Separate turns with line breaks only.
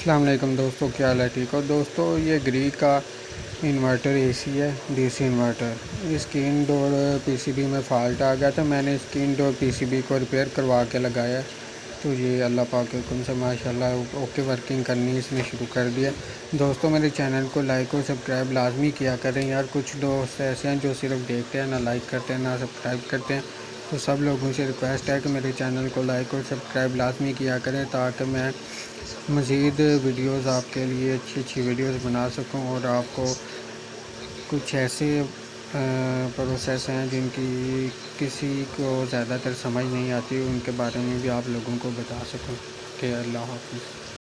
अस्सलाम वालेकुम दोस्तों, क्या हाल है? ठीक हो दोस्तों। ये ग्री का इन्वर्टर एसी है, डीसी इन्वर्टर। इसकी इनडोर पीसीबी में फ़ाल्ट आ गया था। मैंने इसकी इनडोर पीसीबी को रिपेयर करवा के लगाया है, तो ये अल्लाह पाक के हुक्म से माशाल्लाह ओके वर्किंग करनी इसने शुरू कर दिया। दोस्तों, मेरे चैनल को लाइक और सब्सक्राइब लाजमी किया करें यार। कुछ दोस्त ऐसे हैं जो सिर्फ देखते हैं, ना लाइक करते हैं ना सब्सक्राइब करते हैं। तो सब लोगों से रिक्वेस्ट है कि मेरे चैनल को लाइक और सब्सक्राइब लाजमी किया करें, ताकि मैं मज़ीद वीडियोस आपके लिए अच्छी वीडियोस बना सकूं। और आपको कुछ ऐसे प्रोसेस हैं जिनकी किसी को ज़्यादातर समझ नहीं आती, उनके बारे में भी आप लोगों को बता सकूं। कि अल्लाह हाफ़िज़।